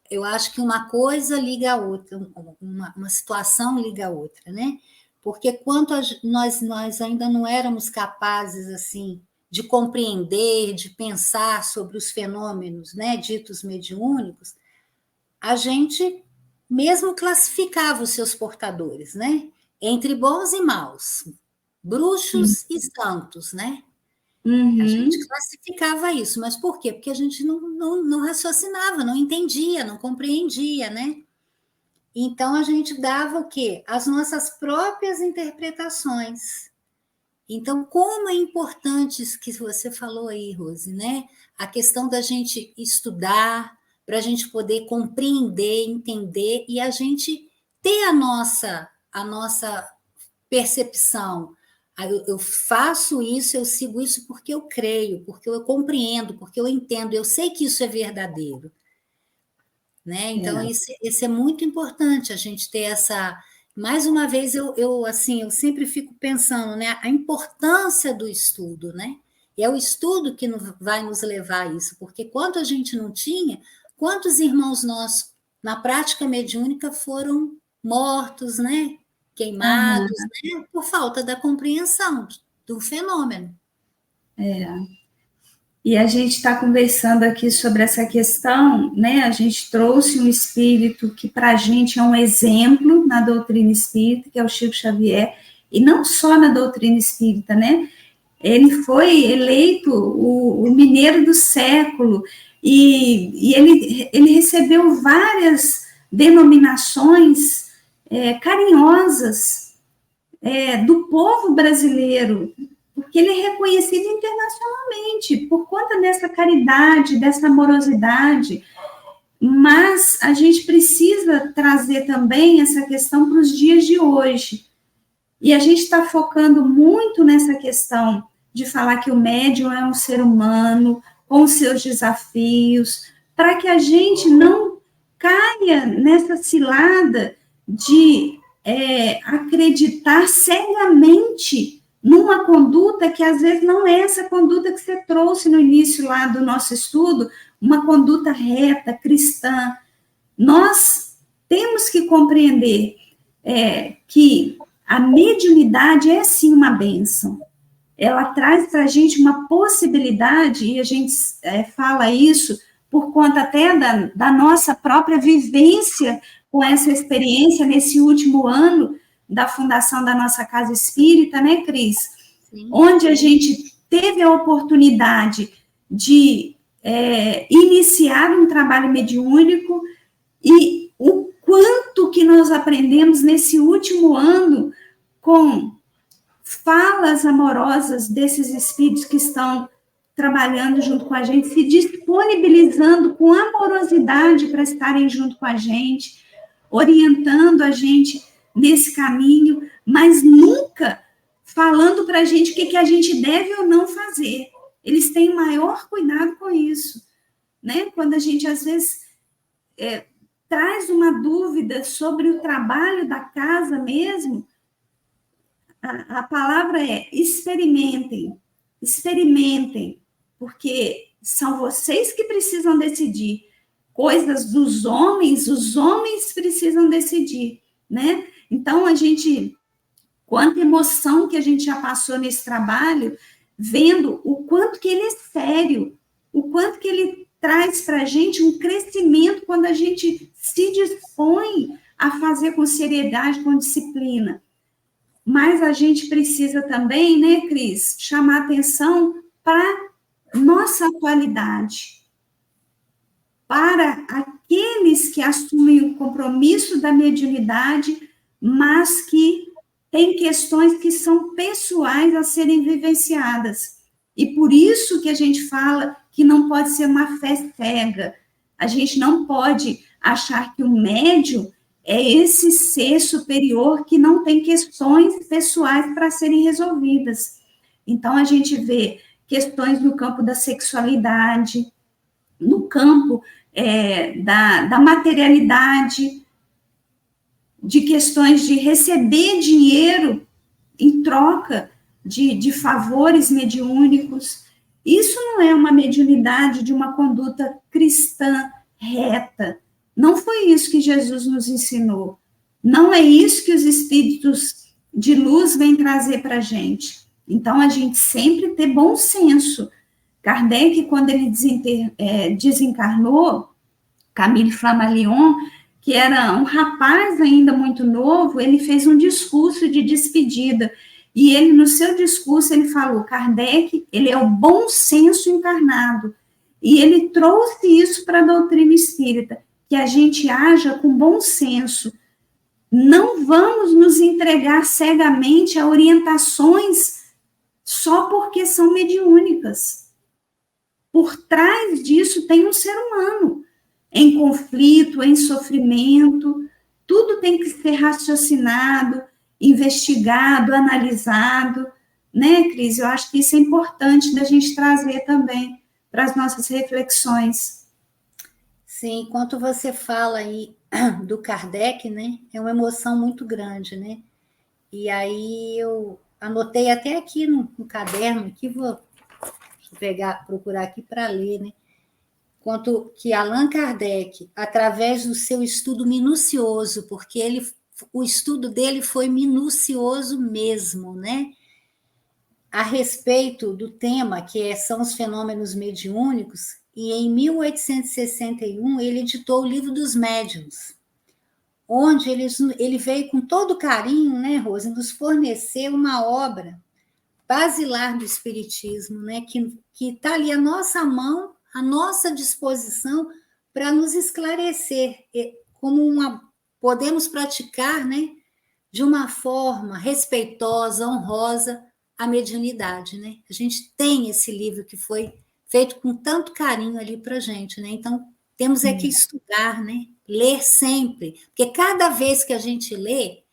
eu acho que uma coisa liga a outra, uma situação liga a outra, né? Porque quanto nós ainda não éramos capazes, assim, de compreender, de pensar sobre os fenômenos, né, ditos mediúnicos, a gente mesmo classificava os seus portadores, né? Entre bons e maus, bruxos e santos, né? A gente classificava isso, mas por quê? Porque a gente não raciocinava, não entendia, não compreendia, né? Então a gente dava o quê? As nossas próprias interpretações. Então, como é importante isso que você falou aí, Rose, né? A questão da gente estudar, para a gente poder compreender, entender e a gente ter a nossa percepção. Eu faço isso, eu sigo isso porque eu creio, porque eu compreendo, porque eu entendo, eu sei que isso é verdadeiro. né? Então, isso é muito importante, a gente ter essa... Mais uma vez, assim, eu sempre fico pensando, né, a importância do estudo, né? E é o estudo que vai nos levar a isso, porque quando a gente não tinha, quantos irmãos nossos, na prática mediúnica, foram mortos, né? Queimados, né? Por falta da compreensão do fenômeno. E a gente está conversando aqui sobre essa questão, né? A gente trouxe um espírito que para a gente é um exemplo na doutrina espírita, que é o Chico Xavier, e não só na doutrina espírita, né? Ele foi eleito o mineiro do século, e ele recebeu várias denominações carinhosas do povo brasileiro, porque ele é reconhecido internacionalmente por conta dessa caridade, dessa amorosidade. Mas a gente precisa trazer também essa questão para os dias de hoje. E a gente está focando muito nessa questão de falar que o médium é um ser humano, com seus desafios, para que a gente não caia nessa cilada de acreditar cegamente numa conduta que às vezes não é essa conduta que você trouxe no início lá do nosso estudo, uma conduta reta, cristã. Nós temos que compreender que a mediunidade é sim uma bênção. Ela traz para a gente uma possibilidade, e a gente fala isso por conta até da nossa própria vivência com essa experiência nesse último ano da fundação da nossa Casa Espírita, né, Cris? Sim. Onde a gente teve a oportunidade de iniciar um trabalho mediúnico, e o quanto que nós aprendemos nesse último ano com falas amorosas desses espíritos que estão trabalhando junto com a gente, se disponibilizando com amorosidade para estarem junto com a gente, orientando a gente nesse caminho, mas nunca falando para a gente o que a gente deve ou não fazer. Eles têm maior cuidado com isso, né? Quando a gente, às vezes, traz uma dúvida sobre o trabalho da casa mesmo, a palavra é experimentem, porque são vocês que precisam decidir. Coisas dos homens, os homens precisam decidir, né? Então, a gente, quanta emoção que a gente já passou nesse trabalho, vendo o quanto que ele é sério, o quanto que ele traz para a gente um crescimento quando a gente se dispõe a fazer com seriedade, com disciplina. Mas a gente precisa também, né, Cris, chamar atenção para nossa atualidade, para aqueles que assumem o compromisso da mediunidade, mas que têm questões que são pessoais a serem vivenciadas. E por isso que a gente fala que não pode ser uma fé cega. A gente não pode achar que o médium é esse ser superior que não tem questões pessoais para serem resolvidas. Então, a gente vê questões no campo da sexualidade, no campo da materialidade, de questões de receber dinheiro em troca de favores mediúnicos. Isso não é uma mediunidade de uma conduta cristã reta. Não foi isso que Jesus nos ensinou. Não é isso que os espíritos de luz vêm trazer para a gente. Então, a gente sempre ter bom senso. Kardec, quando ele desencarnou, Camille Flammarion, que era um rapaz ainda muito novo, ele fez um discurso de despedida. E ele, no seu discurso, ele falou, Kardec, ele é o bom senso encarnado. E ele trouxe isso para a doutrina espírita, que a gente haja com bom senso. Não vamos nos entregar cegamente a orientações só porque são mediúnicas. Por trás disso tem um ser humano, em conflito, em sofrimento, tudo tem que ser raciocinado, investigado, analisado, né, Cris? Eu acho que isso é importante da gente trazer também para as nossas reflexões. Sim, enquanto você fala aí do Kardec, né? É uma emoção muito grande, né? E aí eu anotei até aqui no caderno, aqui vou pegar, procurar aqui para ler, né? Quanto que Allan Kardec, através do seu estudo minucioso, porque o estudo dele foi minucioso mesmo, né? A respeito do tema são os fenômenos mediúnicos, e em 1861 ele editou o Livro dos Médiuns, onde ele veio com todo carinho, né, Rose, nos fornecer uma obra basilar do Espiritismo, né, que está ali à nossa mão, à nossa disposição, para nos esclarecer podemos praticar, né, de uma forma respeitosa, honrosa, a mediunidade, né? A gente tem esse livro que foi feito com tanto carinho ali para a gente, né? Então, temos que estudar, né? Ler sempre, porque cada vez que a gente lê,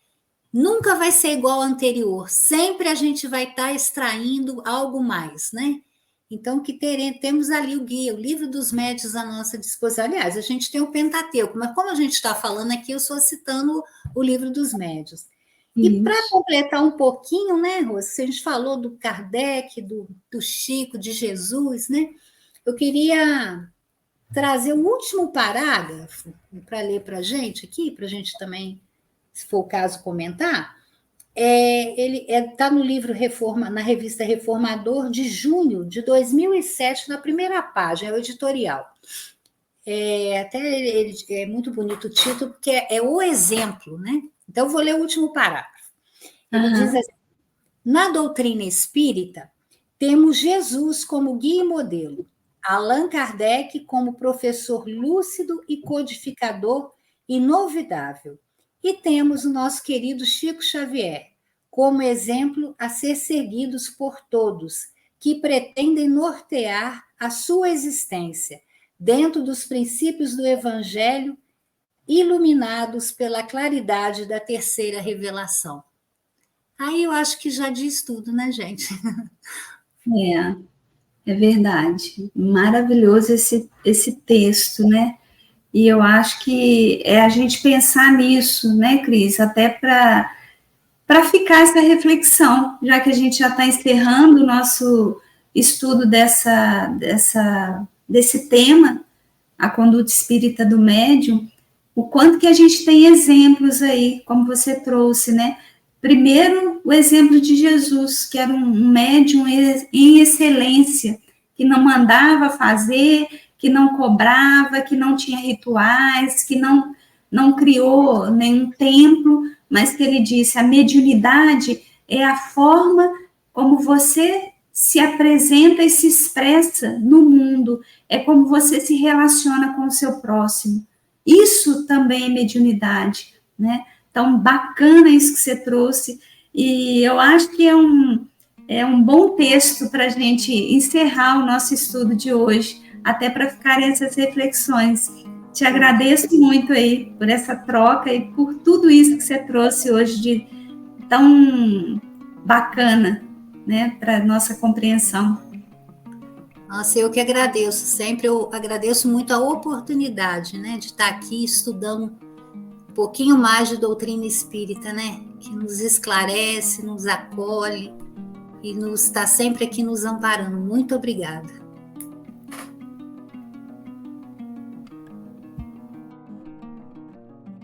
nunca vai ser igual ao anterior, sempre a gente vai estar extraindo algo mais, né? Então, temos ali o guia, o Livro dos Médiuns à nossa disposição. Aliás, a gente tem o Pentateuco, mas como a gente está falando aqui, eu estou citando o Livro dos Médiuns. E para completar um pouquinho, né, Rose, a gente falou do Kardec, do Chico, de Jesus, né? Eu queria trazer o último parágrafo para ler para a gente aqui, para a gente também, se for o caso, comentar. Ele está no livro na revista Reformador, de junho de 2007, na primeira página, é o editorial. É muito bonito o título, porque é o exemplo, né? Então, eu vou ler o último parágrafo. Ele diz assim: na doutrina espírita, temos Jesus como guia e modelo, Allan Kardec como professor lúcido e codificador inovidável, e temos o nosso querido Chico Xavier como exemplo a ser seguidos por todos que pretendem nortear a sua existência dentro dos princípios do Evangelho, iluminados pela claridade da terceira revelação. Aí eu acho que já diz tudo, né, gente? É verdade. Maravilhoso esse texto, né? E eu acho que é a gente pensar nisso, né, Cris? Até para ficar essa reflexão, já que a gente já está encerrando o nosso estudo desse tema, a conduta espírita do médium, o quanto que a gente tem exemplos aí, como você trouxe, né? Primeiro, o exemplo de Jesus, que era um médium em excelência, que não mandava fazer, que não cobrava, que não tinha rituais, que não criou nenhum templo, mas que ele disse, a mediunidade é a forma como você se apresenta e se expressa no mundo, é como você se relaciona com o seu próximo. Isso também é mediunidade, né? Então, bacana isso que você trouxe, e eu acho que é um bom texto para a gente encerrar o nosso estudo de hoje, até para ficarem essas reflexões. Te agradeço muito aí por essa troca e por tudo isso que você trouxe hoje de tão bacana, né, para a nossa compreensão. Nossa, eu que agradeço, sempre eu agradeço muito a oportunidade, né, de estar aqui estudando um pouquinho mais de doutrina espírita, né, que nos esclarece, nos acolhe e está sempre aqui nos amparando. Muito obrigada.